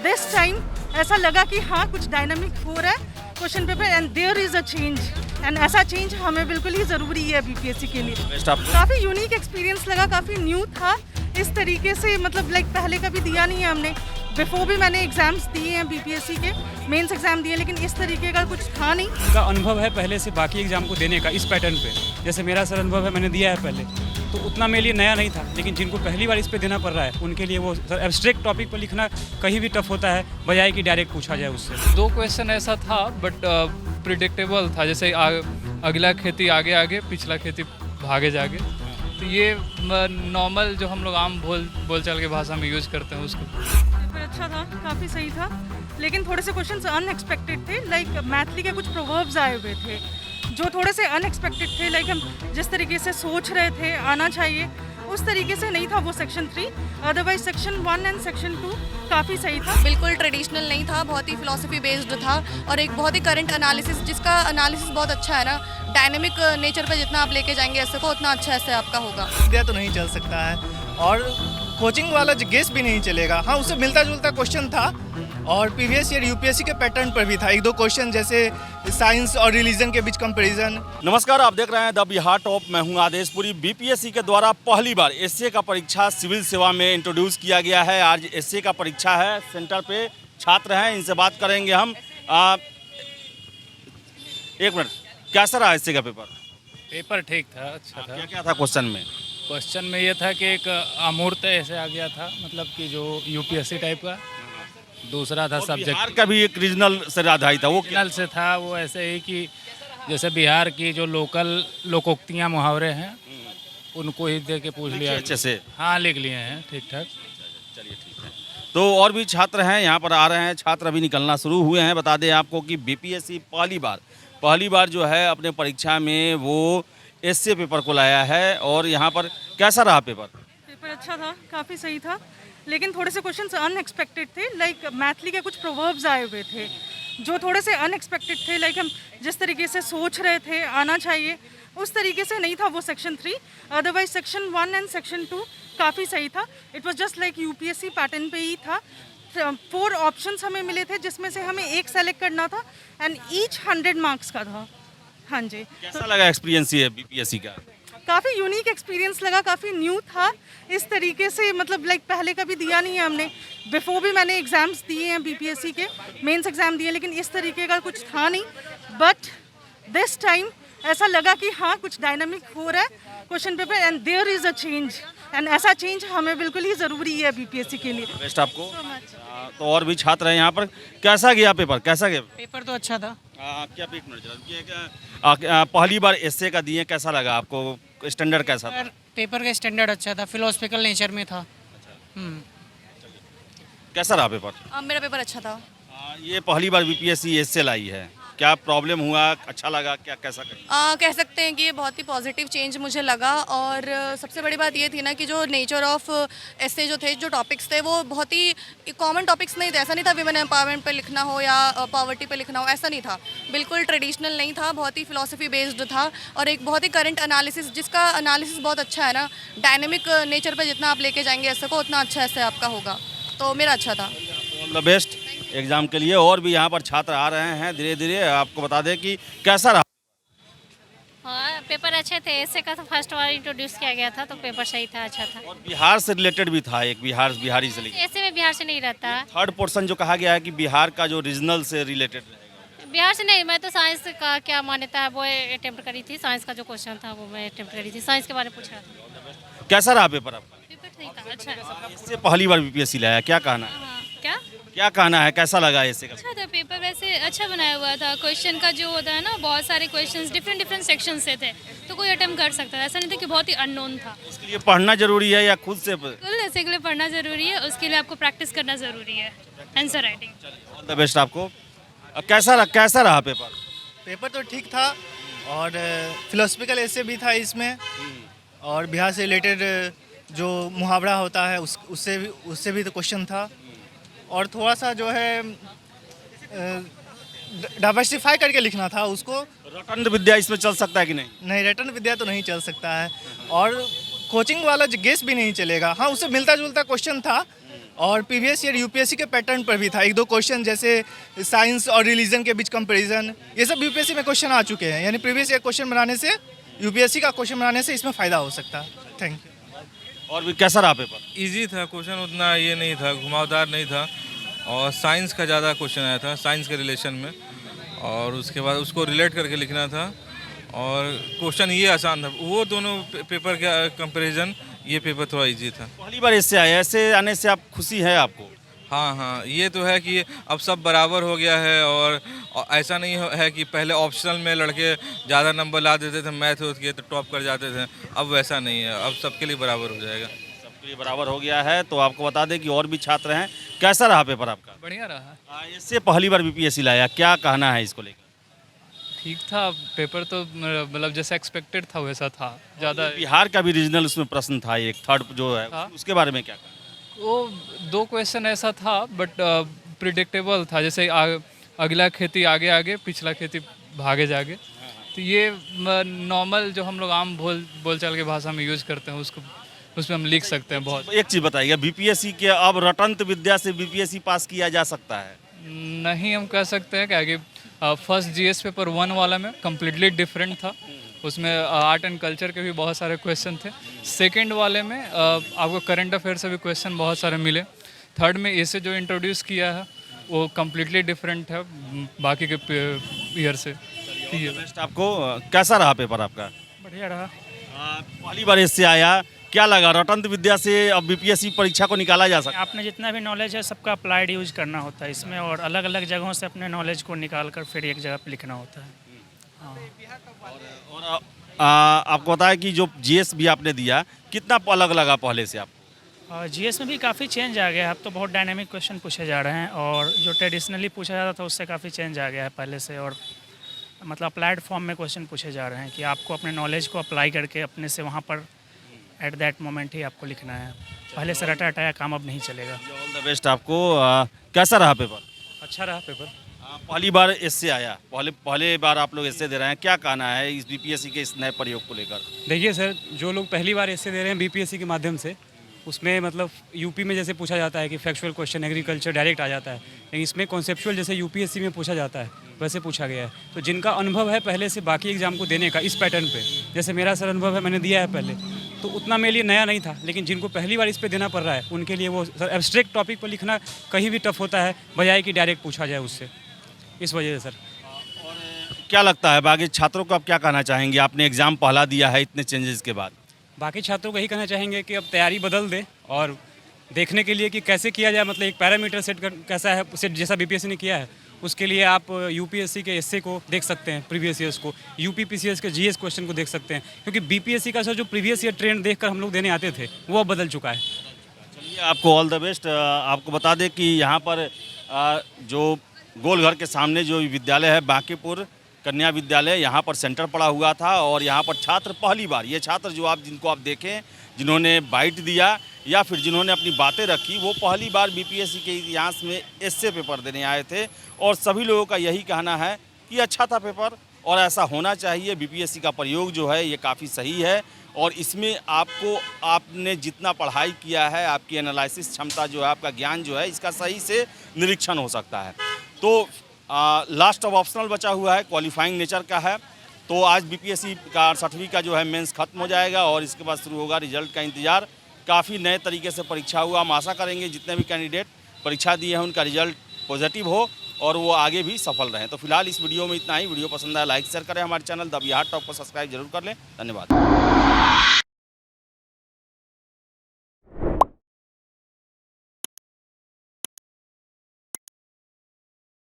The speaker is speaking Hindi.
दिस टाइम ऐसा लगा कि हाँ कुछ डायनामिक हो रहा है question paper and there is a change and ऐसा चेंज हमें बिल्कुल ही ज़रूरी है बीपीएससी के लिए। काफ़ी यूनिक एक्सपीरियंस लगा, काफ़ी न्यू था इस तरीके से, मतलब लाइक पहले कभी दिया नहीं है हमने। बिफोर भी मैंने एग्जाम्स दिए हैं बीपीएससी के, मेंस एग्जाम दिए, लेकिन इस तरीके का कुछ था नहीं। उनका अनुभव है पहले से बाकी एग्जाम को देने का इस पैटर्न पे, जैसे मेरा सर अनुभव है, मैंने दिया है पहले, तो उतना मेरे लिए नया नहीं था। लेकिन जिनको पहली बार इस पे देना पड़ रहा है उनके लिए वो सर एब्स्ट्रैक्ट टॉपिक पर लिखना कहीं भी टफ होता है, बजाय कि डायरेक्ट पूछा जाए उससे। 2 क्वेश्चन ऐसा था बट प्रिडिक्टेबल था, जैसे अगला खेती आगे आगे, पिछला खेती भागे जागे। तो ये नॉर्मल जो हम लोग आम बोलचाल की भाषा में यूज करते हैं उसको। पेपर अच्छा था, काफ़ी सही था, लेकिन थोड़े से क्वेश्चंस अनएक्सपेक्टेड थे। लाइक मैथली के कुछ प्रोवर्ब्स आए हुए थे जो थोड़े से अनएक्सपेक्टेड थे। लाइक हम जिस तरीके से सोच रहे थे आना चाहिए उस तरीके से नहीं था वो section 3। Otherwise section 1 and section 2 काफ़ी सही था। बिल्कुल ट्रेडिशनल नहीं था, बहुत ही फिलॉसफी बेस्ड था और एक बहुत ही करंट एनालिसिस, जिसका एनालिसिस बहुत अच्छा है ना, डायनेमिक नेचर पे जितना आप लेके जाएंगे ऐसे को उतना अच्छा ऐसे आपका होगा। दिया तो नहीं चल सकता है और कोचिंग वाला गेस भी नहीं चलेगा। हाँ, उससे मिलता जुलता क्वेश्चन था और प्रीवियस ईयर यूपीएससी के पैटर्न पर भी था। 1-2 क्वेश्चन जैसे साइंस और रिलीजन के बीच कंपैरिजन। नमस्कार, आप देख रहे हैं द बिहार टॉप। मैं हूं आदेशपुरी। बीपीएससी के द्वारा पहली बार एसए का परीक्षा सिविल सेवा में इंट्रोड्यूस किया गया है। आज एसए का परीक्षा है, सेंटर पे छात्र हैं, इनसे बात करेंगे हम। एक मिनट, कैसा रहा एसए का पेपर? पेपर ठीक था, अच्छा था। क्या क्या था क्वेश्चन में? क्वेश्चन में ये था कि एक अमूर्त ऐसे आ गया था, मतलब कि जो यूपीएससी टाइप का। दूसरा था बिहार सब्जेक्ट का भी एक रीजनल से आधारित था, वो क्या? रीजनल से था। वो ऐसे ही कि जैसे बिहार की जो लोकल लोकोक्तियाँ मुहावरे हैं उनको ही दे के पूछ लिया अच्छे से? हाँ, लिख लिए हैं ठीक ठाक। चलिए ठीक है। तो और भी छात्र हैं यहाँ पर आ रहे हैं, छात्र अभी निकलना शुरू हुए हैं। बता दें आपको कि बीपीएससी पहली बार जो है अपने परीक्षा में वो एसए पेपर को लाया है। और यहाँ पर कैसा रहा पेपर? पेपर अच्छा था, काफ़ी सही था, लेकिन थोड़े से क्वेश्चंस अनएक्सपेक्टेड थे। लाइक मैथली के कुछ प्रोवर्ब्स आए हुए थे जो थोड़े से अनएक्सपेक्टेड थे। लाइक हम जिस तरीके से सोच रहे थे आना चाहिए उस तरीके से नहीं था वो section 3। Otherwise section 1 and section 2 काफ़ी सही था। It was just like UPSC pattern पे ही था। 4 ऑप्शंस हमें मिले थे जिसमें से हमें एक सेलेक्ट करना था एंड ईच 100 मार्क्स का था। हाँ जी। कैसा लगा एक्सपीरियंस ये बीपीएससी का? काफ़ी यूनिक एक्सपीरियंस लगा, काफ़ी न्यू था इस तरीके से, मतलब लाइक पहले कभी दिया नहीं है हमने। बिफोर भी मैंने एग्ज़ाम्स दिए हैं बीपीएससी के, मेंस एग्ज़ाम दिए, लेकिन इस तरीके का कुछ था नहीं। बट दिस टाइम ऐसा लगा कि हाँ कुछ डायनामिक हो रहा है question paper and there is a change and ऐसा चेंज हमें बिल्कुल ही ज़रूरी है बीपीएससी के लिए। बेस्ट आपको। तो और भी छात्र हैं यहाँ पर। कैसा गया पेपर? कैसा गया पेपर? तो अच्छा था। क्या एक मिनट जरा, पहली बार एसए का दिए, कैसा लगा आपको? स्टैंडर्ड कैसा था? पेपर का स्टैंडर्ड अच्छा था, फिलोसफिकल नेचर में था। कैसा रहा पेपर? मेरा पेपर अच्छा था। ये पहली बार बीपीएससी एसए लाई है, क्या प्रॉब्लम हुआ? अच्छा लगा क्या? कैसा करें? कह सकते हैं कि ये बहुत ही पॉजिटिव चेंज मुझे लगा। और सबसे बड़ी बात ये थी ना कि जो नेचर ऑफ ऐसे जो थे, जो टॉपिक्स थे, वो बहुत ही कॉमन टॉपिक्स नहीं थे। ऐसा नहीं था विमेन एम्पावरमेंट पे लिखना हो या पॉवर्टी पे लिखना हो, ऐसा नहीं था। बिल्कुल ट्रेडिशनल नहीं था, बहुत ही फिलॉसफी बेस्ड था और एक बहुत ही करंट एनालिसिस, जिसका एनालिसिस बहुत अच्छा है ना, डायनेमिक नेचर पे जितना आप लेके जाएंगे ऐसे को उतना अच्छा ऐसे आपका होगा। तो मेरा अच्छा था। ऑल द बेस्ट एग्जाम के लिए। और भी यहाँ पर छात्र आ रहे हैं धीरे धीरे। आपको बता दें कि कैसा रहा? हाँ, पेपर अच्छे थे। ऐसे का तो फर्स्ट बार इंट्रोड्यूस किया गया था तो पेपर सही था, अच्छा था। और बिहार से रिलेटेड भी था एक, बिहारी से लेकर। ऐसे में बिहार से नहीं रहता। थर्ड पोर्शन जो कहा गया है कि बिहार का जो रीजनल से रिलेटेड रहेगा। बिहार से नहीं, मैं तो साइंस का क्या मान्यता है वो अटेम्प्ट करी थी। साइंस का जो क्वेश्चन था वो मैं अटेम्प्ट करी थी, साइंस के बारे में पूछा था। कैसा रहा पेपर आपका? पेपर सही था, अच्छा। इससे पहली बार बीपीएससी लाया, क्या कहना है? हाँ, क्या कहना है, कैसा लगा इससे? अच्छा था पेपर, वैसे अच्छा बनाया हुआ था। क्वेश्चन का जो होता है ना, बहुत सारे क्वेश्चंस डिफरेंट सेक्शन से थे, तो कोई अटेम्प्ट कर सकता था। ऐसा नहीं था कि बहुत ही अननोन था। इसके लिए पढ़ना जरूरी है या खुद से? बिल्कुल, ऐसे के लिए पढ़ना जरूरी है, उसके लिए आपको प्रैक्टिस करना जरूरी है, answer writing. All the best आपको। कैसा रहा पेपर? पेपर तो ठीक था और फिलोसफिकल ऐसे भी था इसमें और बिहार से रिलेटेड जो मुहावरा होता है उससे भी तो क्वेश्चन था। और थोड़ा सा जो है डाइवर्सिफाई करके लिखना था उसको। रटन विद्या इसमें चल सकता है कि नहीं? नहीं, रटन विद्या तो नहीं चल सकता है और कोचिंग वाला गेस भी नहीं चलेगा। हाँ, उससे मिलता जुलता क्वेश्चन था और प्रीवियस ईयर यूपीएससी के पैटर्न पर भी था, एक दो क्वेश्चन जैसे साइंस और रिलीजन के बीच कंपैरिजन, ये सब यूपीएससी में क्वेश्चन आ चुके हैं। यानी प्रीवियस ईयर क्वेश्चन बनाने से, यूपीएससी का क्वेश्चन बनाने से इसमें फ़ायदा हो सकता है। Thank you. और भी कैसा रहा पेपर? इजी था, क्वेश्चन उतना ये नहीं था, घुमावदार नहीं था, और साइंस का ज़्यादा क्वेश्चन आया था साइंस के रिलेशन में, और उसके बाद उसको रिलेट करके लिखना था, और क्वेश्चन ये आसान था। वो दोनों पेपर का कंपैरिजन, ये पेपर थोड़ा इजी था। पहली बार इससे आए, ऐसे आने से आप खुशी है आपको? हाँ, ये तो है कि अब सब बराबर हो गया है, और ऐसा नहीं है कि पहले ऑप्शनल में लड़के ज़्यादा नंबर ला देते थे मैथ के तो टॉप कर जाते थे, अब वैसा नहीं है, अब सबके लिए बराबर हो जाएगा। सबके लिए बराबर हो गया है। तो आपको बता दें कि और भी छात्र हैं। कैसा रहा पेपर आपका? बढ़िया रहा, इससे पहली बार बीपीएससी लाया, क्या कहना है इसको लेकर? ठीक था पेपर, तो मतलब जैसा एक्सपेक्टेड था वैसा था। ज़्यादा बिहार का भी रीजनल उसमें प्रश्न था, एक थर्ड जो है, हाँ। उसके बारे में क्या कहना? वो 2 क्वेश्चन ऐसा था, बट प्रिडिक्टेबल था, जैसे अगला खेती आगे आगे, पिछला खेती भागे जागे। तो ये नॉर्मल जो हम लोग आम बोलचाल की भाषा में यूज़ करते हैं, उसमें हम लिख सकते हैं बहुत। एक चीज़ बताइए, बीपीएससी के अब रटंत विद्या से बीपीएससी पास किया जा सकता है? नहीं, हम कह सकते हैं क्या कि फर्स्ट जीएस पेपर 1 वाला में कम्प्लीटली डिफरेंट था, उसमें आर्ट एंड कल्चर के भी बहुत सारे क्वेश्चन थे। सेकंड वाले में आपको करंट अफेयर से भी क्वेश्चन बहुत सारे मिले। थर्ड में ऐसे जो इंट्रोड्यूस किया है वो कम्प्लीटली डिफरेंट है बाकी के ईयर से। बेस्ट। आपको कैसा रहा पेपर आपका? बढ़िया रहा। पहली बार इससे आया, क्या लगा? रटंत विद्या से अब बीपीएससी परीक्षा को निकाला जा सकता है? आपने जितना भी नॉलेज है सबका अप्लाइड यूज करना होता है इसमें, और अलग अलग जगहों से अपने नॉलेज को निकाल कर फिर एक जगह पे लिखना होता है। और आपको बताया कि जो जीएस भी आपने दिया, कितना अलग लगा पहले से आपको? जीएस में भी काफ़ी चेंज आ गया है, अब तो बहुत डायनामिक क्वेश्चन पूछे जा रहे हैं, और जो ट्रेडिशनली पूछा जाता था उससे काफ़ी चेंज आ गया है पहले से, और मतलब अप्लाइड फॉर्म में क्वेश्चन पूछे जा रहे हैं कि आपको अपने नॉलेज को अप्लाई करके अपने से वहाँ पर एट दैट मोमेंट ही आपको लिखना है। पहले से रटा हटाया काम अब नहीं चलेगा। ऑल द बेस्ट आपको। कैसा रहा पेपर? अच्छा रहा पेपर। पहली बार इससे आया, पहले बार आप लोग इससे दे रहे हैं, क्या कहना है इस बीपीएससी के इस नए प्रयोग को लेकर? देखिए सर, जो लोग पहली बार ऐसे दे रहे हैं बीपीएससी के माध्यम से, उसमें मतलब यूपी में जैसे पूछा जाता है कि फैक्चुअल क्वेश्चन एग्रीकल्चर डायरेक्ट आ जाता है, लेकिन इसमें कॉन्सेप्चुअल जैसे यूपीएससी में पूछा जाता है वैसे पूछा गया है। तो जिनका अनुभव है पहले से बाकी एग्जाम को देने का इस पैटर्न पे, जैसे मेरा सर अनुभव है, मैंने दिया है पहले, तो उतना मेरे लिए नया नहीं था, लेकिन जिनको पहली बार इस पे देना पड़ रहा है उनके लिए वो सर एब्स्ट्रैक्ट टॉपिक पर लिखना कहीं भी टफ होता है, बजाय कि डायरेक्ट पूछा जाए उससे, इस वजह से सर। क्या लगता है बाकी छात्रों को आप क्या कहना चाहेंगे? आपने एग्जाम पहला दिया है इतने चेंजेस के बाद। बाकी छात्रों को यही कहना चाहेंगे कि अब तैयारी बदल दे, और देखने के लिए कि कैसे किया जाए, मतलब एक पैरामीटर सेट कर कैसा है, सेट जैसा बीपीएससी ने किया है, उसके लिए आप यूपीएससी के एसए को देख सकते हैं, प्रीवियस ईयर्स को, यूपीपीसीएस के जीएस क्वेश्चन को देख सकते हैं, क्योंकि बीपीएससी का सर जो प्रीवियस ईयर ट्रेंड देखकर हम लोग देने आते थे वो अब बदल चुका है। चलिए, आपको ऑल द बेस्ट। आपको बता दें कि यहाँ पर जो गोलघर के सामने जो विद्यालय है, बांकीपुर कन्या विद्यालय, यहाँ पर सेंटर पड़ा हुआ था, और यहाँ पर छात्र पहली बार, ये छात्र जो जिनको आप देखें, जिन्होंने बाइट दिया या फिर जिन्होंने अपनी बातें रखी, वो पहली बार बीपीएससी के इतिहास में एसए पेपर देने आए थे, और सभी लोगों का यही कहना है कि अच्छा था पेपर और ऐसा होना चाहिए। बीपीएससी का प्रयोग जो है ये काफ़ी सही है, और इसमें आपने जितना पढ़ाई किया है, आपकी एनालिसिस क्षमता जो है, आपका ज्ञान जो है, इसका सही से निरीक्षण हो सकता है। तो लास्ट अब ऑप्शनल बचा हुआ है, क्वालिफाइंग नेचर का है। तो आज बीपीएससी का 60वीं का जो है मेंस खत्म हो जाएगा, और इसके बाद शुरू होगा रिजल्ट का इंतज़ार। काफ़ी नए तरीके से परीक्षा हुआ, हम आशा करेंगे जितने भी कैंडिडेट परीक्षा दिए हैं उनका रिजल्ट पॉजिटिव हो और वो आगे भी सफल रहें। तो फिलहाल इस वीडियो में इतना ही। वीडियो पसंद आया लाइक शेयर करें, हमारे चैनल द बिहार टॉप को सब्सक्राइब जरूर कर लें। धन्यवाद।